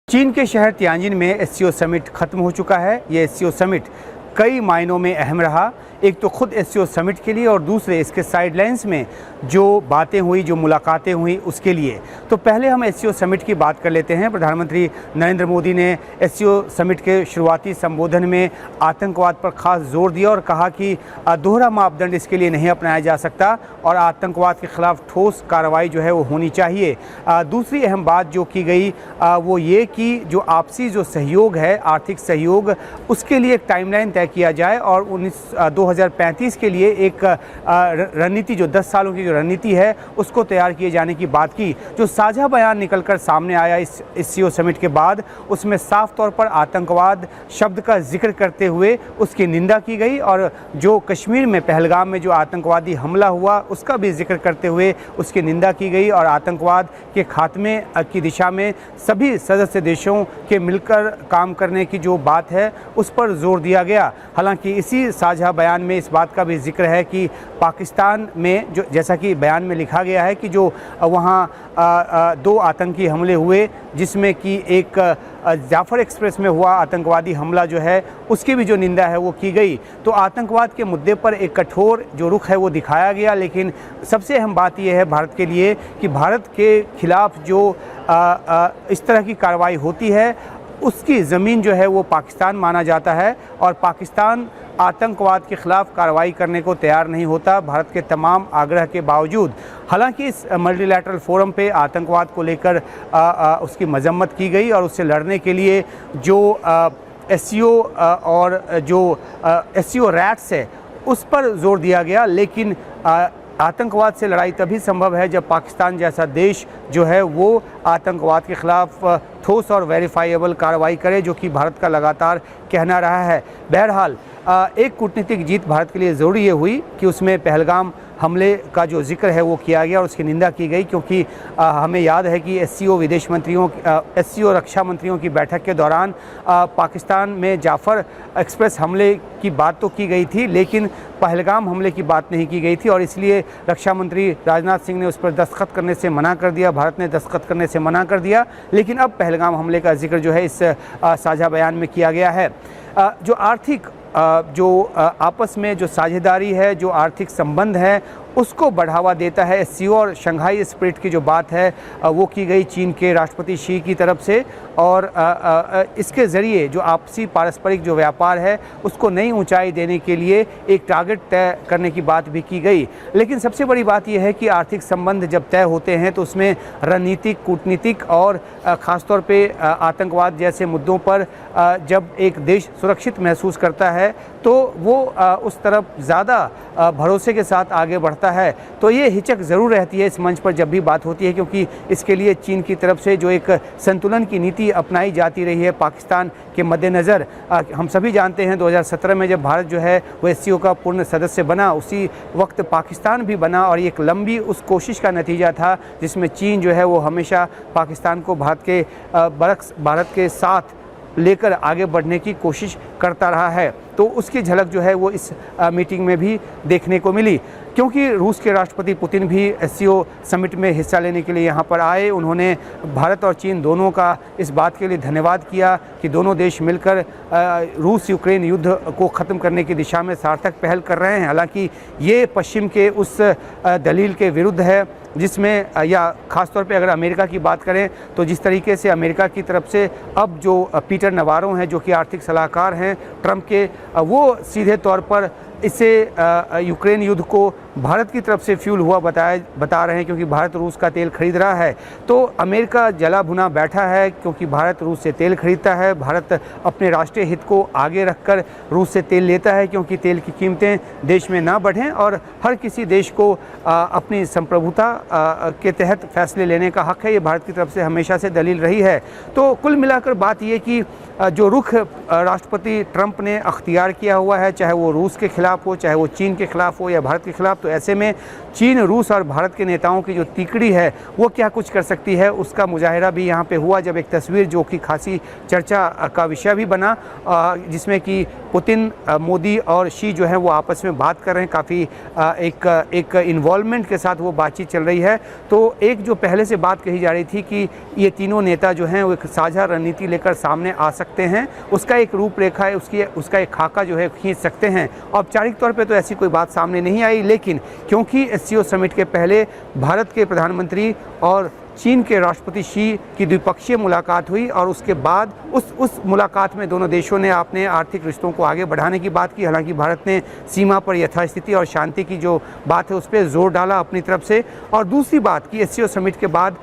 चीन के शहर तियानजिन में एससीओ समिट खत्म हो चुका है। ये एससीओ समिट कई मायनों में अहम रहा। एक तो खुद एससीओ समिट के लिए और दूसरे इसके साइडलाइंस में जो बातें हुई, जो मुलाकातें हुई उसके लिए। तो पहले हम एससीओ समिट की बात कर लेते हैं। प्रधानमंत्री नरेंद्र मोदी ने एससीओ समिट के शुरुआती संबोधन में आतंकवाद पर खास जोर दिया और कहा कि दोहरा मापदंड इसके लिए नहीं अपनाया जा सकता और आतंकवाद के खिलाफ ठोस कार्रवाई जो है वो होनी चाहिए। दूसरी अहम बात जो की गई वो ये कि जो आपसी जो सहयोग है, आर्थिक सहयोग, उसके लिए एक टाइमलाइन तय किया जाए और 2035 के लिए एक रणनीति, जो 10 सालों की जो रणनीति है उसको तैयार किए जाने की बात की। जो साझा बयान निकलकर सामने आया इस एससीओ समिट के बाद, उसमें साफ तौर पर आतंकवाद शब्द का जिक्र करते हुए उसकी निंदा की गई और जो कश्मीर में पहलगाम में जो आतंकवादी हमला हुआ उसका भी जिक्र करते हुए उसकी निंदा की गई और आतंकवाद के खात्मे की दिशा में सभी सदस्य देशों के मिलकर काम करने की जो बात है उस पर जोर दिया गया। हालांकि इसी साझा बयान में इस बात का भी जिक्र है कि पाकिस्तान में जो, जैसा कि बयान में लिखा गया है कि जो वहाँ 2 आतंकी हमले हुए, जिसमें कि एक जाफर एक्सप्रेस में हुआ आतंकवादी हमला जो है उसकी भी जो निंदा है वो की गई। तो आतंकवाद के मुद्दे पर एक कठोर जो रुख है वो दिखाया गया। लेकिन सबसे अहम बात यह है भारत के लिए कि भारत के खिलाफ जो इस तरह की कार्रवाई होती है उसकी ज़मीन जो है वो पाकिस्तान माना जाता है और पाकिस्तान आतंकवाद के ख़िलाफ़ कार्रवाई करने को तैयार नहीं होता, भारत के तमाम आग्रह के बावजूद। हालांकि इस मल्टीलैटरल फोरम पे आतंकवाद को लेकर उसकी मजम्मत की गई और उससे लड़ने के लिए जो एससीओ और जो एससीओ रैट्स है उस पर जोर दिया गया। लेकिन आतंकवाद से लड़ाई तभी संभव है जब पाकिस्तान जैसा देश जो है वो आतंकवाद के ख़िलाफ़ ठोस और वेरीफाइएबल कार्रवाई करे, जो कि भारत का लगातार कहना रहा है। बहरहाल एक कूटनीतिक जीत भारत के लिए ज़रूरी ये हुई कि उसमें पहलगाम हमले का जो जिक्र है वो किया गया और उसकी निंदा की गई, क्योंकि हमें याद है कि एससीओ विदेश मंत्रियों, एससीओ रक्षा मंत्रियों की बैठक के दौरान पाकिस्तान में जाफर एक्सप्रेस हमले की बात तो की गई थी, लेकिन पहलगाम हमले की बात नहीं की गई थी और इसलिए रक्षा मंत्री राजनाथ सिंह ने उस पर दस्तखत करने से मना कर दिया, भारत ने दस्तखत करने से मना कर दिया। लेकिन अब पहलगाम हमले का जिक्र जो है इस साझा बयान में किया गया है। जो आर्थिक जो आपस में जो साझेदारी है, जो आर्थिक संबंध है, उसको बढ़ावा देता है एससीओ और शंघाई स्पिरिट की जो बात है वो की गई चीन के राष्ट्रपति शी की तरफ से और इसके ज़रिए जो आपसी पारस्परिक जो व्यापार है उसको नई ऊंचाई देने के लिए एक टारगेट तय करने की बात भी की गई। लेकिन सबसे बड़ी बात यह है कि आर्थिक संबंध जब तय होते हैं तो उसमें रणनीतिक, कूटनीतिक और ख़ासतौर पे आतंकवाद जैसे मुद्दों पर जब एक देश सुरक्षित महसूस करता है तो वो उस तरफ ज़्यादा भरोसे के साथ आगे बढ़ता है। तो ये हिचक ज़रूर रहती है इस मंच पर जब भी बात होती है, क्योंकि इसके लिए चीन की तरफ से जो एक संतुलन की नीति अपनाई जाती रही है पाकिस्तान के मद्देनज़र। हम सभी जानते हैं 2017 में जब भारत जो है वो एससीओ का पूर्ण सदस्य बना, उसी वक्त पाकिस्तान भी बना और एक लंबी उस कोशिश का नतीजा था जिसमें चीन जो है वो हमेशा पाकिस्तान को भारत के साथ लेकर आगे बढ़ने की कोशिश करता रहा है। तो उसकी झलक जो है वो इस मीटिंग में भी देखने को मिली, क्योंकि रूस के राष्ट्रपति पुतिन भी एससीओ समिट में हिस्सा लेने के लिए यहाँ पर आए। उन्होंने भारत और चीन दोनों का इस बात के लिए धन्यवाद किया कि दोनों देश मिलकर रूस यूक्रेन युद्ध को ख़त्म करने की दिशा में सार्थक पहल कर रहे हैं। हालांकि ये पश्चिम के उस दलील के विरुद्ध है जिसमें, या ख़ासतौर पे अगर अमेरिका की बात करें तो जिस तरीके से अमेरिका की तरफ से अब जो पीटर नवारो हैं, जो कि आर्थिक सलाहकार हैं ट्रंप के, वो सीधे तौर पर इसे यूक्रेन युद्ध को भारत की तरफ से फ्यूल हुआ बता रहे हैं, क्योंकि भारत रूस का तेल खरीद रहा है। तो अमेरिका जला भुना बैठा है क्योंकि भारत रूस से तेल खरीदता है। भारत अपने राष्ट्रीय हित को आगे रखकर रूस से तेल लेता है, क्योंकि तेल की कीमतें देश में ना बढ़ें और हर किसी देश को अपनी संप्रभुता के तहत फैसले लेने का हक है। ये भारत की तरफ से हमेशा से दलील रही है। तो कुल मिलाकर बात ये कि जो रुख राष्ट्रपति ट्रंप ने अख्तियार किया हुआ है, चाहे वो रूस के खिलाफ हो, चाहे वो चीन के खिलाफ हो या भारत के खिलाफ, तो ऐसे में चीन, रूस और भारत के नेताओं की जो तिकड़ी है वो क्या कुछ कर सकती है, उसका मुजाहिरा भी यहाँ पे हुआ जब एक तस्वीर जो कि खासी चर्चा का विषय भी बना, जिसमें कि पुतिन, मोदी और शी जो है वो आपस में बात कर रहे हैं, काफ़ी एक इन्वॉल्वमेंट के साथ वो बातचीत चल रही है। तो एक जो पहले से बात कही जा रही थी कि ये तीनों नेता जो हैं वो एक साझा रणनीति लेकर सामने आ सकते हैं, उसका एक रूपरेखा है, उसका एक खाका जो है खींच सकते हैं। औपचारिक तौर पे तो ऐसी कोई बात सामने नहीं आई, लेकिन क्योंकि एससीओ समिट के पहले भारत के प्रधानमंत्री और चीन के राष्ट्रपति शी की द्विपक्षीय मुलाकात हुई और उसके बाद उस मुलाकात में दोनों देशों ने अपने आर्थिक रिश्तों को आगे बढ़ाने की बात की। हालांकि भारत ने सीमा पर यथास्थिति और शांति की जो बात है उस पर जोर डाला अपनी तरफ से। और दूसरी बात कि एससीओ समिट के बाद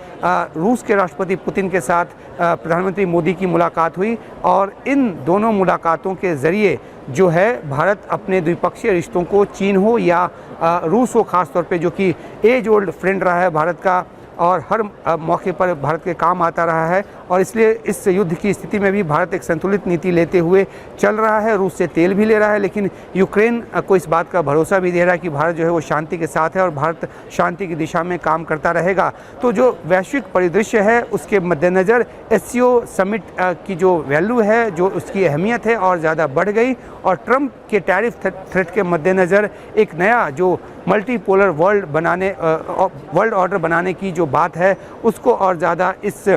रूस के राष्ट्रपति पुतिन के साथ प्रधानमंत्री मोदी की मुलाकात हुई और इन दोनों मुलाकातों के ज़रिए जो है भारत अपने द्विपक्षीय रिश्तों को, चीन हो या रूस हो ख़ास तौर पे, जो कि एज ओल्ड फ्रेंड रहा है भारत का और हर मौके पर भारत के काम आता रहा है, और इसलिए इस युद्ध की स्थिति में भी भारत एक संतुलित नीति लेते हुए चल रहा है। रूस से तेल भी ले रहा है, लेकिन यूक्रेन को इस बात का भरोसा भी दे रहा है कि भारत जो है वो शांति के साथ है और भारत शांति की दिशा में काम करता रहेगा। तो जो वैश्विक परिदृश्य है उसके मद्देनज़र एससीओ समिट की जो वैल्यू है, जो उसकी अहमियत है और ज़्यादा बढ़ गई, और ट्रंप के टैरिफ थ्रेट के मद्देनज़र एक नया जो मल्टीपोलर वर्ल्ड ऑर्डर बनाने की जो बात है उसको और ज़्यादा इस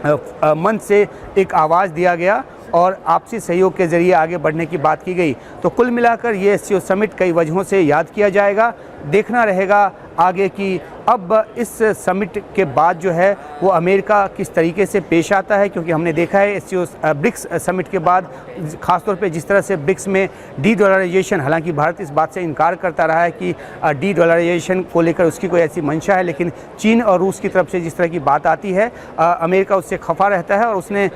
मंच से एक आवाज़ दिया गया और आपसी सहयोग के ज़रिए आगे बढ़ने की बात की गई। तो कुल मिलाकर ये एससीओ समिट कई वजहों से याद किया जाएगा। देखना रहेगा आगे कि अब इस समिट के बाद जो है वो अमेरिका किस तरीके से पेश आता है, क्योंकि हमने देखा है एससीओ ब्रिक्स समिट के बाद ख़ासतौर पे जिस तरह से ब्रिक्स में डी डॉलराइजेशन, हालांकि भारत इस बात से इनकार करता रहा है कि डी डॉलराइजेशन को लेकर उसकी कोई ऐसी मंशा है, लेकिन चीन और रूस की तरफ से जिस तरह की बात आती है अमेरिका उससे खफा रहता है और उसने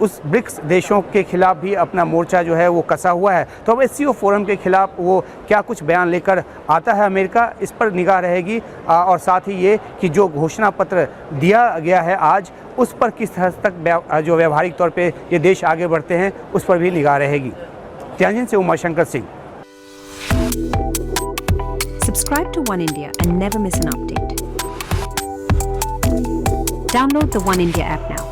उस ब्रिक्स देशों के खिलाफ भी अपना मोर्चा जो है वो कसा हुआ है। तो अब एससीओ फोरम के खिलाफ वो क्या कुछ बयान लेकर आता है अमेरिका, इस पर निगाह रहेगी। और साथ ही ये कि जो घोषणा पत्र दिया गया है आज, उस पर किस हद तक जो व्यावहारिक तौर पे ये देश आगे बढ़ते हैं उस पर भी निगाह रहेगी। त्याजिन से Umashankar Singh. Subscribe to One India and never miss an update. Download the One India app now.